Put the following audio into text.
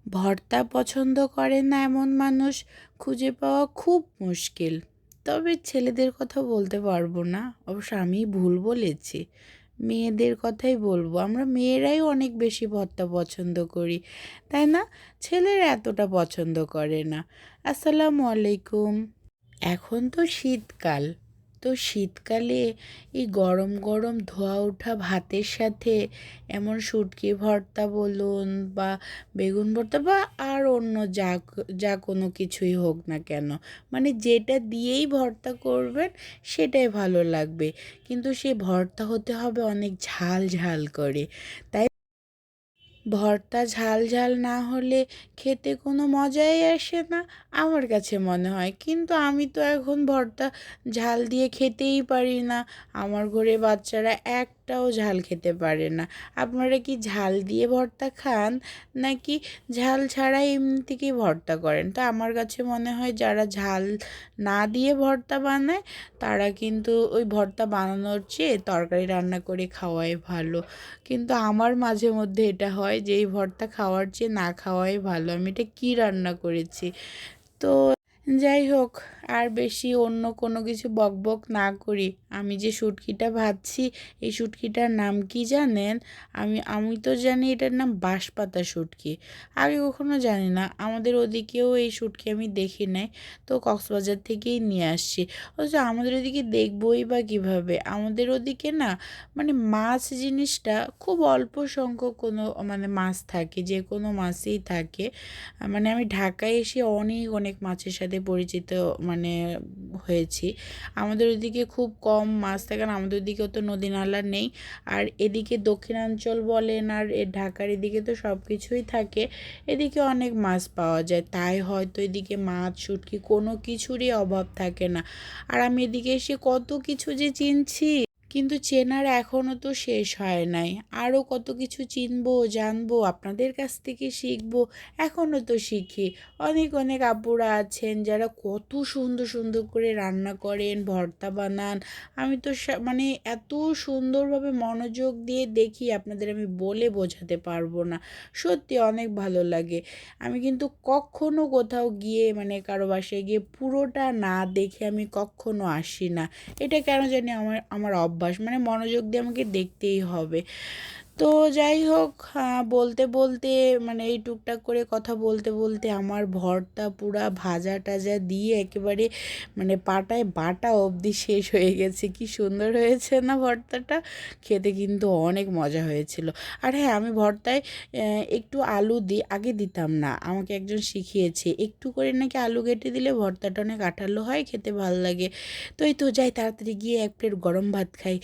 ভর্তা পছন্দ করে না এমন মানুষ খুঁজে পাওয়া খুব মুশকিল। তবে ছেলেদের কথা বলতে পারবো না, অবশ্য আমি ভুল বলেছি। মেয়েদের কথাই বলবো, আমরা মেয়েরাই অনেক বেশি ভর্তা পছন্দ করি, তাই না? ছেলেরা এতটা পছন্দ করে না। আসসালামু আলাইকুম। এখন তো শীতকাল, তো শীতকালে এই গরম গরম ধোয়া ওঠা ভাতের সাথে এমন শুটকি ভর্তা বলুন বা বেগুন ভর্তা বা আর অন্য যা যা কোনো কিছুই হোক না কেন, মানে যেটা দিয়েই ভর্তা করবেন সেটাই ভালো লাগবে। কিন্তু সে ভর্তা হতে হবে অনেক ঝাল ঝাল করে, তাই ভর্তা ঝাল ঝাল না হলে খেতে কোনো মজাই আসে না আমার কাছে মনে হয়। কিন্তু আমি তো এখন ভর্তা ঝাল দিয়ে খেতেই পারি না। আমার ঘরে বাচ্চারা একটাও ঝাল খেতে পারে না। আপনারা কি ঝাল দিয়ে ভর্তা খান নাকি ঝাল ছাড়া এমনি থেকেই ভর্তা করেন? তো আমার কাছে মনে হয় যারা ঝাল না দিয়ে ভর্তা বানায় তারা কিন্তু ওই ভর্তা বানানোর চেয়ে তরকারি রান্না করে খাওয়াই ভালো। কিন্তু আমার মাঝে মধ্যে এটা হয় যে এই ভর্তা খাওয়ার চেয়ে না খাওয়াই ভালো। আমি এটা কী রান্না করেছি? তো যাই হোক, আর বেশি অন্য কোনো কিছু বকবক না করি। আমি যে শুটকিটা ভাজছি, এই শুটকিটার নাম কি জানেন? আমি তো জানি এটার নাম বাঁশপাতা শুটকি। আগে কখনো জানি না, আমাদের ওদিকেও এই শুটকি আমি দেখি নাই। তো কক্সবাজার থেকেই নিয়ে আসছি। অথচ আমাদের ওদিকে দেখবই বা কীভাবে? আমাদের ওদিকে না, মানে মাছ জিনিসটা খুব অল্প সংখ্যক কোনো মানে মাছ থাকে, যে কোনো মাছই থাকে। মানে আমি ঢাকায় এসে অনেক অনেক মাছের সাথে পরিচিত মানে হয়েছি। আমাদের ওইদিকে খুব কম মাছ থাকে, কারণ আমাদের ওইদিকে তো নদী নালা নেই। আর এদিকে দক্ষিণাঞ্চল বলেন আর ঢাকার এদিকে তো সব কিছুই থাকে, এদিকে অনেক মাছ পাওয়া যায়, তাই হয়তো এদিকে মাছ শুটকি কোনো কিছুরই অভাব থাকে না। আর আমি এদিকে এসে কত কিছু যে চিনছি, কিন্তু চেনার এখনও তো শেষ হয় নাই। আরও কত কিছু চিনবো, জানবো, আপনাদের কাছ থেকে শিখবো। এখনও তো শিখি। অনেক অনেক আপুরা আছেন যারা কত সুন্দর সুন্দর করে রান্না করেন, ভর্তা বানান। আমি তো মানে এত সুন্দরভাবে মনোযোগ দিয়ে দেখি, আপনাদের আমি বলে বোঝাতে পারবো না। সত্যি অনেক ভালো লাগে। আমি কিন্তু কখনো কোথাও গিয়ে মানে কারো বাসায় গিয়ে পুরোটা না দেখে আমি কখনো আসি না। এটা কেন জানি আমার আমার অভ্যাস, মানে মনোযোগ দিয়ে আমাকে দেখতেই হবে। তো যাই হোক, বলতে বলতে মানে এই টুকটাক করে কথা বলতে বলতে আমার ভর্তা পুরা ভাজা টাজা দিয়ে একেবারে মানে পাটায় বাটা অবধি শেষ হয়ে গেছে। কি সুন্দর হয়েছে না ভর্তাটা? খেতে কিন্তু অনেক মজা হয়েছিল। আর হ্যাঁ, আমি ভর্তায় একটু আলু আগে দিতাম না, আমাকে একজন শিখিয়েছে একটু করে নাকি আলু কেটে দিলে ভর্তাটা অনেক আঠালো হয়, খেতে ভালো লাগে। তো এই তো যাই, তাড়াতাড়ি গিয়ে এক প্লেট গরম ভাত খাই।